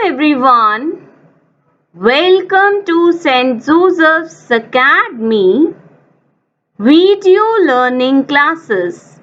everyone. Welcome to St. Joseph's Academy video learning classes.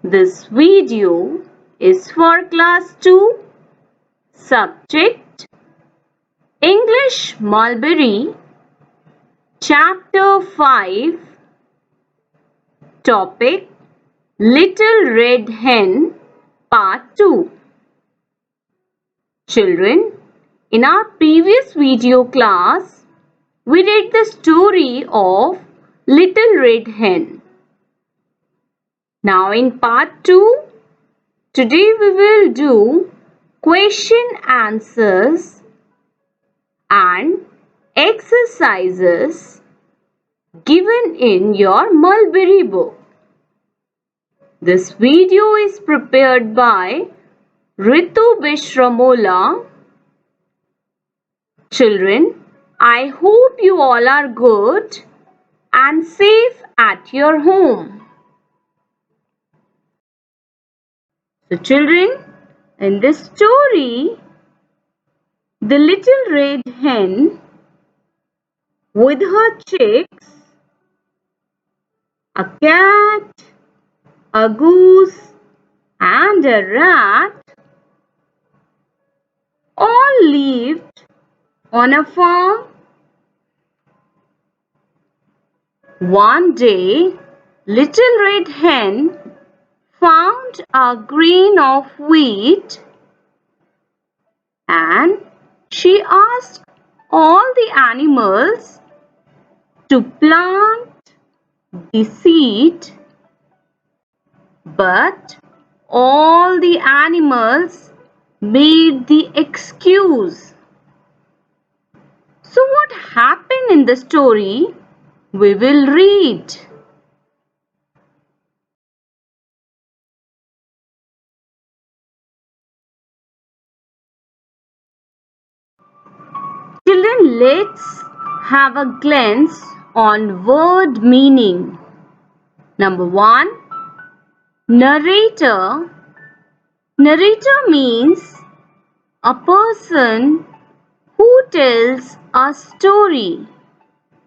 This video is for class 2, subject English Mulberry, chapter 5, topic Little Red Hen, part 2. Children, in our previous video class, we read the story of Little Red Hen. Now in part 2, today we will do question answers and exercises given in your Mulberry book. This video is prepared by Ritu Bishramola. Children, I hope you all are good and safe at your home. So children, in this story, the little red hen with her chicks, a cat, a goose and a rat all lived on a farm. One day, Little Red Hen found a grain of wheat and she asked all the animals to plant the seed, but all the animals made the excuse. So what happened in the story? We will read. Children, let's have a glance on word meaning. Number 1, narrator. Narrator means a person who tells a story,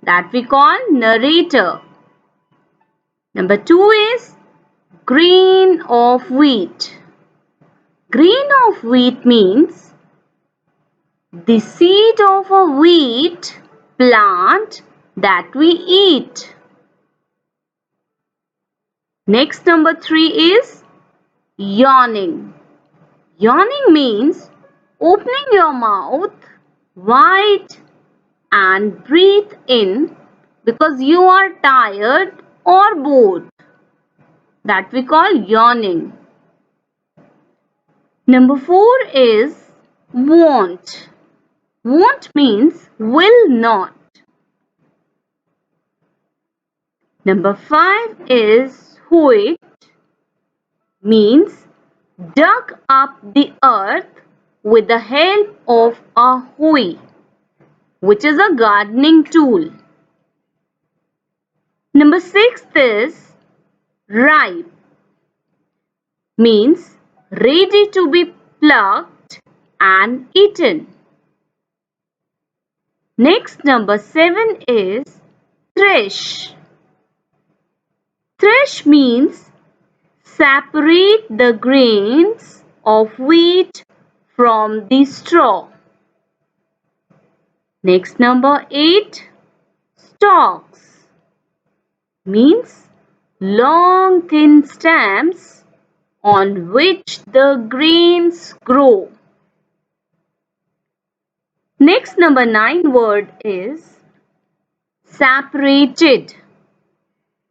that we call narrator. Number 2 is grain of wheat. Grain of wheat means the seed of a wheat plant that we eat. Next, number 3 is yawning. Yawning means opening your mouth wide and breathe in because you are tired or bored. That we call yawning. Number 4 is won't. Won't means will not. Number 5 is hoe. Means dug up the earth with the help of a hoe, which is a gardening tool. Number 6 is ripe. Means ready to be plucked and eaten. Next, number 7 is thresh. Thresh means separate the grains of wheat from the straw. Next, number 8, stalks. Means long thin stems on which the grains grow. Next, number 9 word is separated.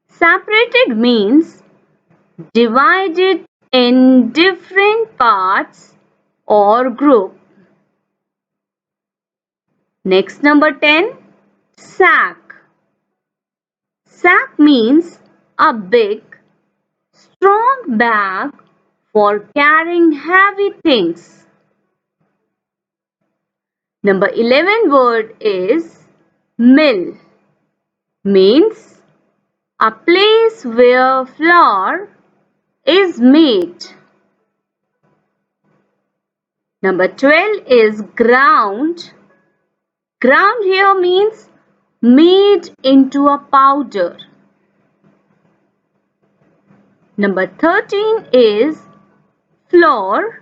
Separated means divided in different parts or group. Next, number 10, sack. Sack means a big, strong bag for carrying heavy things. Number 11 word is mill. Means a place where flour is made. Number 12 is ground. Ground here means made into a powder. Number 13 is flour,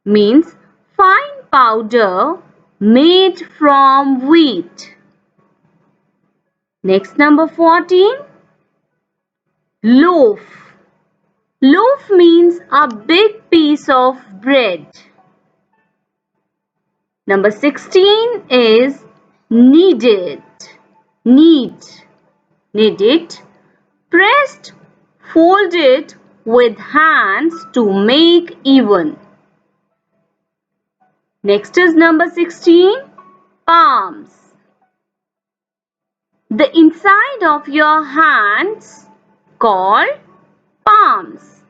means fine powder made from wheat. Next, number 14, loaf. Loaf means a big piece of bread. Number 16 is kneaded. Kneaded, pressed, folded with hands to make even. Next is number 16, palms. The inside of your hands called palms.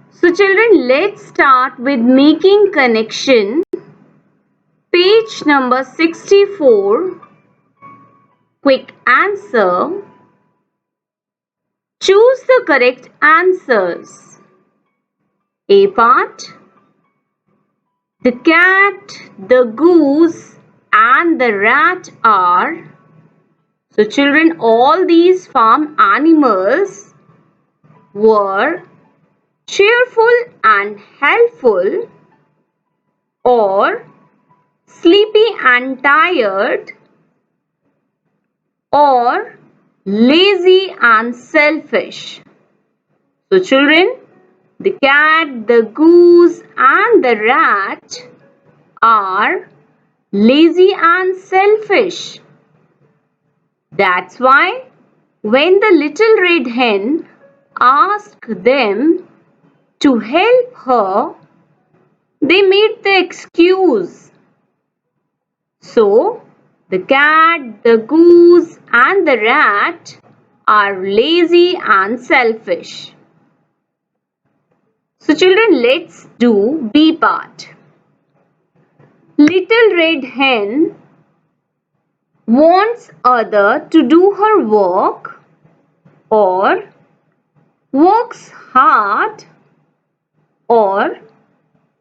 So children, let's start with making connection. Page number 64. Quick answer. Choose the correct answers. A part. The cat, the goose and the rat are. So children, all these farm animals were cheerful and helpful, or sleepy and tired, or lazy and selfish. So children, the cat, the goose and the rat are lazy and selfish. That's why when the little red hen asked them to help her, they made the excuse. So, the cat, the goose and the rat are lazy and selfish. So children, let's do B part. Little red hen wants other to do her work, or works hard, or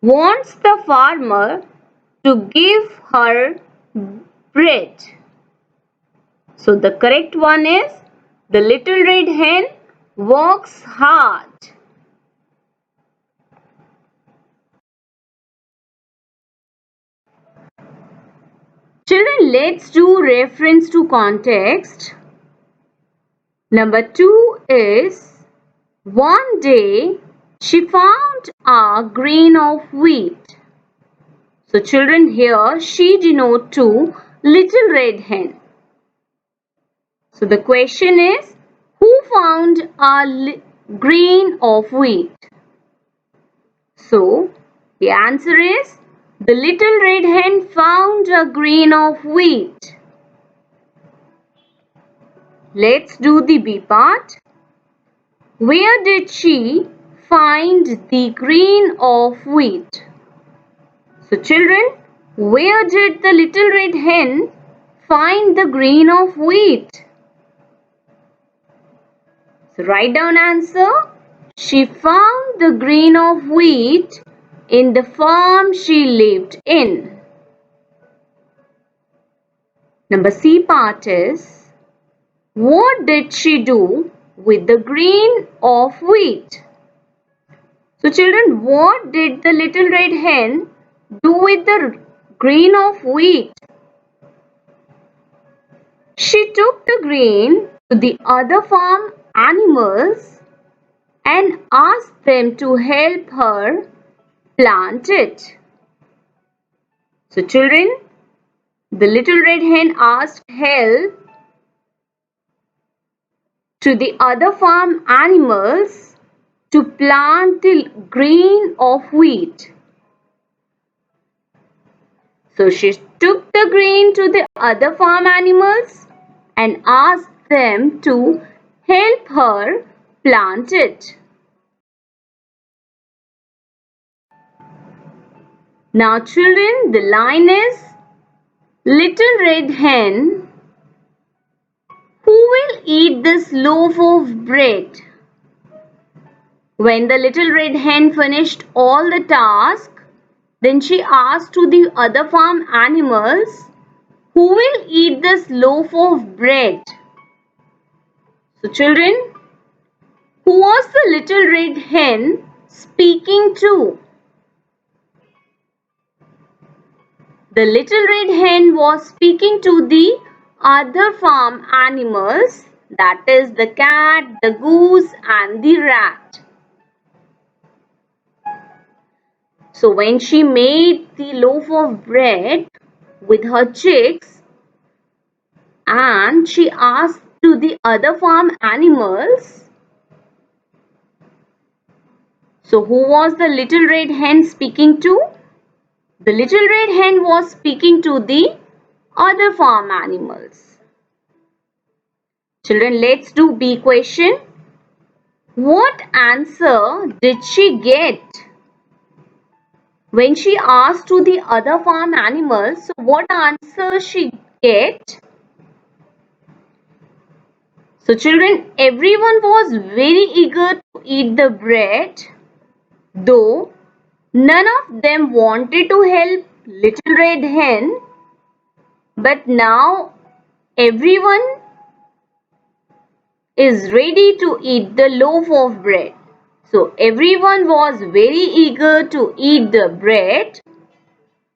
wants the farmer to give her bread. So the correct one is the little red hen works hard. Children, let's do reference to context. Number 2 is, one day she found a grain of wheat. So children, here she denote to little red hen. So the question is, who found a grain of wheat? So the answer is, the little red hen found a grain of wheat. Let's do the B part. Where did she find the grain of wheat? So children, where did the little red hen find the grain of wheat? So write down answer. She found the grain of wheat in the farm she lived in. Number C part is, what did she do with the grain of wheat? So children, what did the little red hen do with the grain of wheat? She took the grain to the other farm animals and asked them to help her plant it. So children, the little red hen asked help to the other farm animals to plant the grain of wheat. So she took the grain to the other farm animals and asked them to help her plant it. Now children, the line is, little red hen, who will eat this loaf of bread? When the little red hen finished all the task, then she asked to the other farm animals, "Who will eat this loaf of bread?" So children, who was the little red hen speaking to? The little red hen was speaking to the other farm animals, that is the cat, the goose and the rat. So when she made the loaf of bread with her chicks and she asked to the other farm animals, so who was the little red hen speaking to? The little red hen was speaking to the other farm animals. Children, let's do B question. What answer did she get? When she asked to the other farm animals, so what answer she get? So children, everyone was very eager to eat the bread, though none of them wanted to help little red hen, but now everyone is ready to eat the loaf of bread. So everyone was very eager to eat the bread,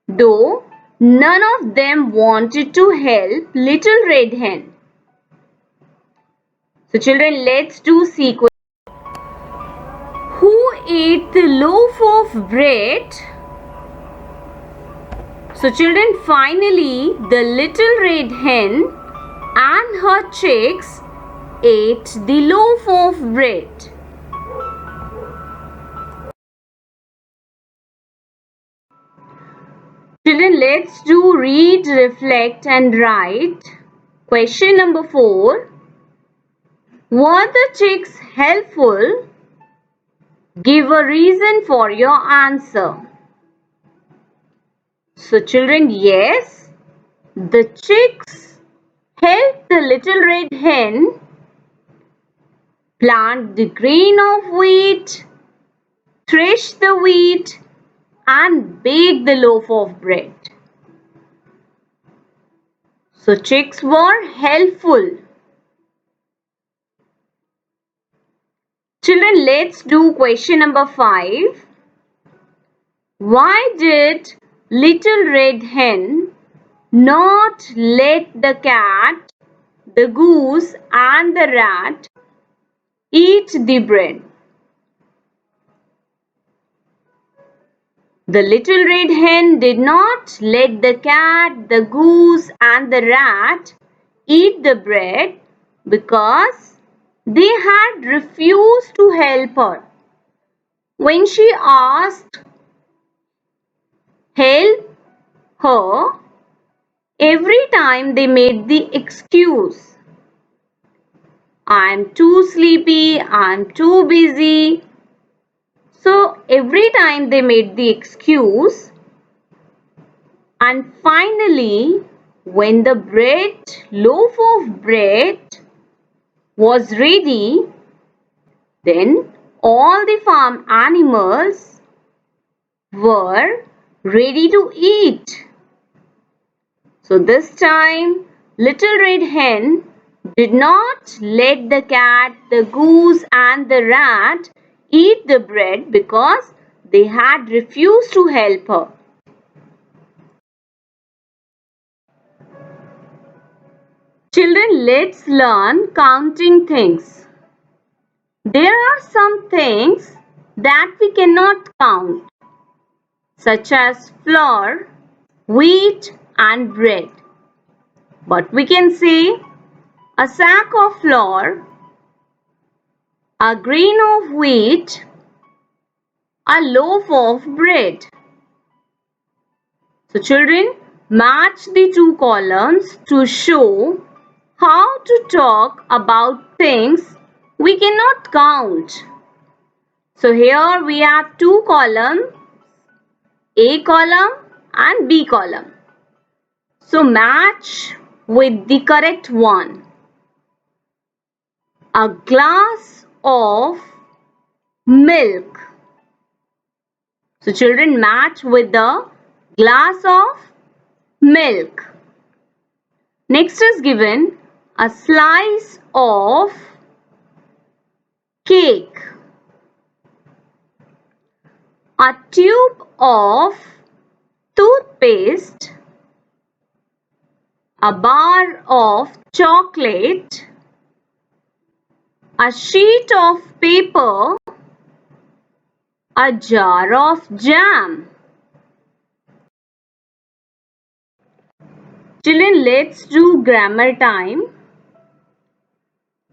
though none of them wanted to help little red hen. So children, let's do sequence. Who ate the loaf of bread? So children, finally the little red hen and her chicks ate the loaf of bread. Children, let's do read, reflect and write. Question number 4. Were the chicks helpful? Give a reason for your answer. So children, yes, the chicks helped the little red hen plant the grain of wheat, thresh the wheat and bake the loaf of bread. So chicks were helpful. Children, let's do question number 5. Why did little red hen not let the cat, the goose and the rat eat the bread? The little red hen did not let the cat, the goose and the rat eat the bread because they had refused to help her. When she asked help her, every time they made the excuse, "I'm too sleepy, I'm too busy." So every time they made the excuse, and finally when the loaf of bread was ready, then all the farm animals were ready to eat. So this time little red hen did not let the cat, the goose and the rat eat the bread because they had refused to help her. Children, let's learn counting things. There are some things that we cannot count, such as flour, wheat and bread. But we can say a sack of flour, a grain of wheat, a loaf of bread. So children, match the two columns to show how to talk about things we cannot count. So here we have two columns, A column and B column. So match with the correct one. A glass of milk. So children, match with the glass of milk. Next is given a slice of cake, a tube of toothpaste, a bar of chocolate, a sheet of paper, a jar of jam. Children, let's do grammar time.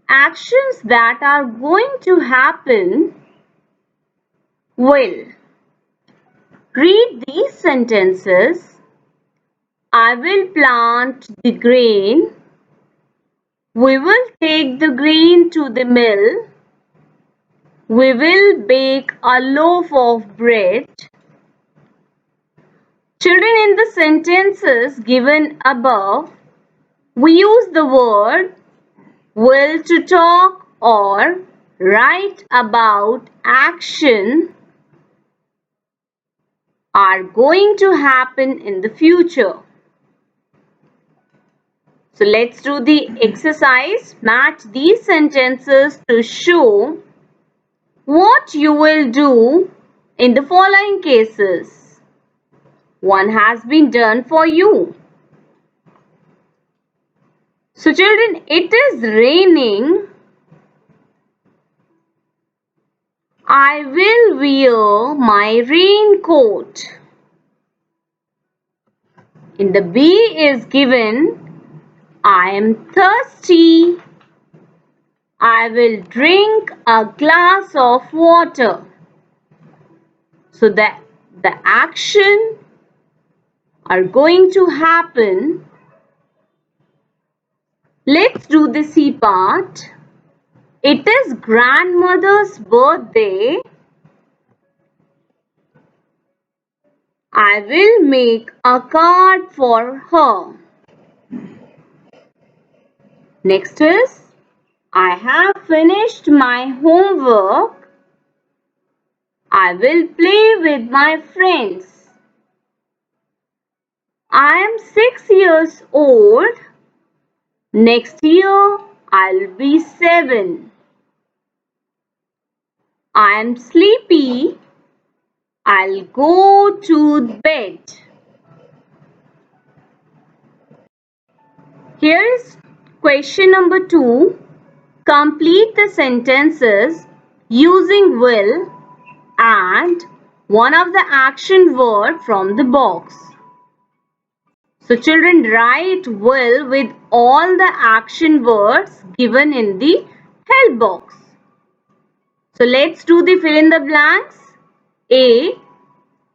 Actions that are going to happen will. Read these sentences. I will plant the grain. We will take the grain to the mill. We will bake a loaf of bread. Children, in the sentences given above, we use the word will to talk or write about action are going to happen in the future. So let's do the exercise. Match these sentences to show what you will do in the following cases. One has been done for you. So children, it is raining. I will wear my raincoat. In the B is given, I am thirsty. I will drink a glass of water. So the action are going to happen. Let's do the C part. It is grandmother's birthday. I will make a card for her. Next is, I have finished my homework. I will play with my friends. I am 6 years old. Next year, I'll be 7. I am sleepy. I'll go to bed. Here is question number 2. Complete the sentences using will and one of the action word from the box. So children, write will with all the action words given in the help box. So let's do the fill in the blanks. A.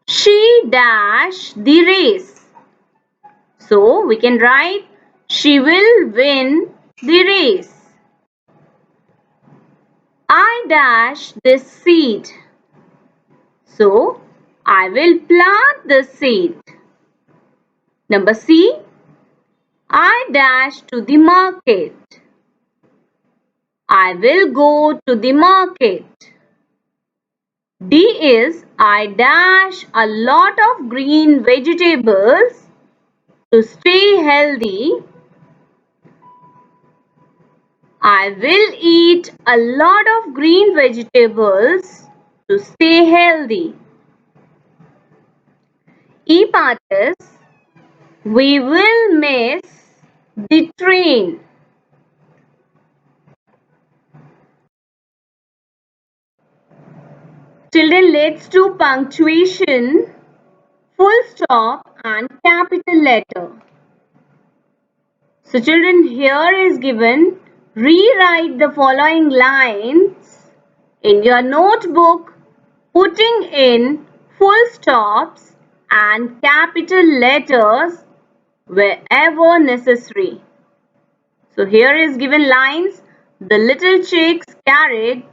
She dash the race. So we can write she will win the race. I dash this seed. So I will plant the seed. Number C. I dash to the market. I will go to the market. D is I dash a lot of green vegetables to stay healthy. I will eat a lot of green vegetables to stay healthy. E part is we will miss the train. Children, let's do punctuation, full stop and capital letter. So children, here is given, rewrite the following lines in your notebook, putting in full stops and capital letters wherever necessary. So here is given lines, the little chicks carried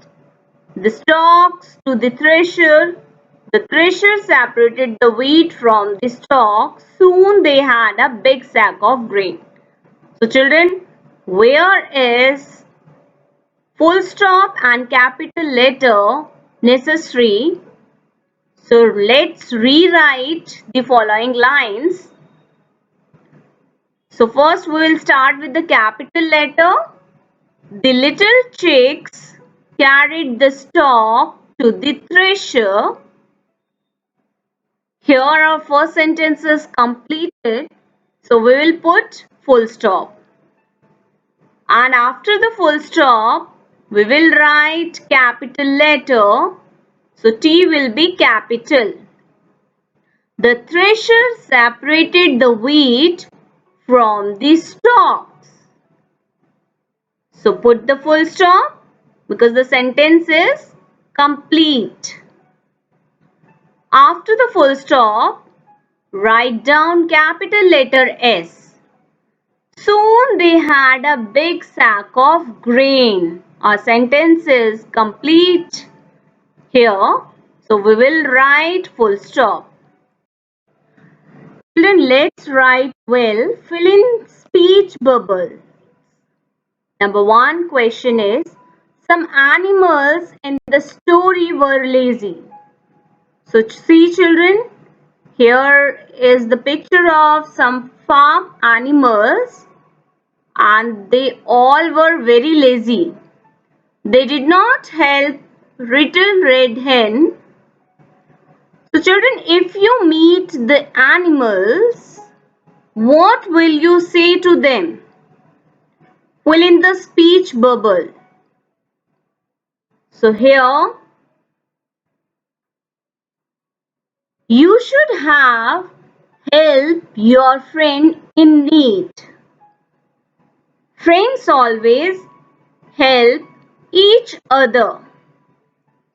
the stalks to the thresher. The thresher separated the wheat from the stalk. Soon they had a big sack of grain. So children, where is full stop and capital letter necessary. So let's rewrite the following lines. So first we will start with the capital letter. The little chicks carried the stalk to the thresher. Here our first sentence is completed. So we will put full stop. And after the full stop, we will write capital letter. So T will be capital. The thresher separated the wheat from the stalks. So put the full stop because the sentence is complete. After the full stop, write down capital letter S. Soon they had a big sack of grain. Our sentence is complete here. So we will write full stop. Children, let's write well. Fill in speech bubble. Number 1 question is, some animals in the story were lazy. So see children, here is the picture of some farm animals and they all were very lazy. They did not help Little Red Hen. So children, if you meet the animals, what will you say to them? Fill in the speech bubble. So here, you should have help your friend in need. Friends always help each other.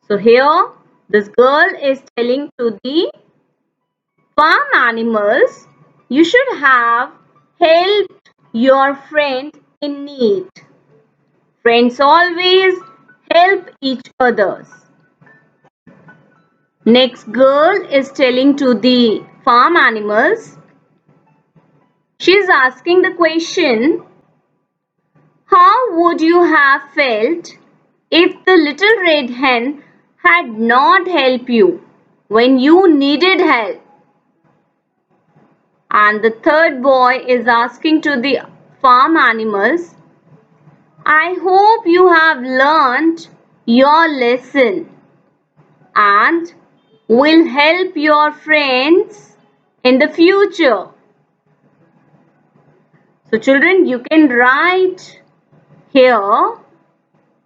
So here, this girl is telling to the farm animals, you should have helped your friend in need. Friends always help each others. Next girl is telling to the farm animals. She is asking the question, how would you have felt if the little red hen had not helped you when you needed help? And the third boy is asking to the farm animals, I hope you have learnt your lesson and will help your friends in the future. So children, you can write here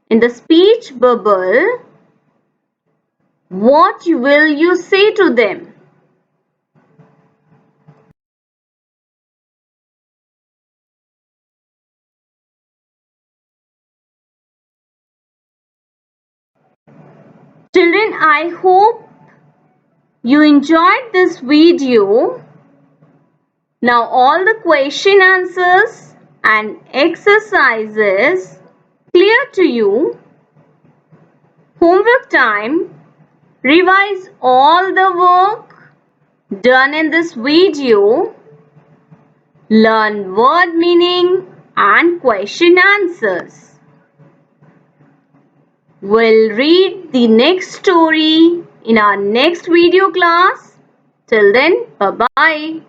in the speech bubble, what will you say to them? Children, I hope you enjoyed this video. Now all the question answers and exercises clear to you. Homework time. Revise all the work done in this video. Learn word meaning and question answers. We'll read the next story in our next video class. Till then, bye-bye.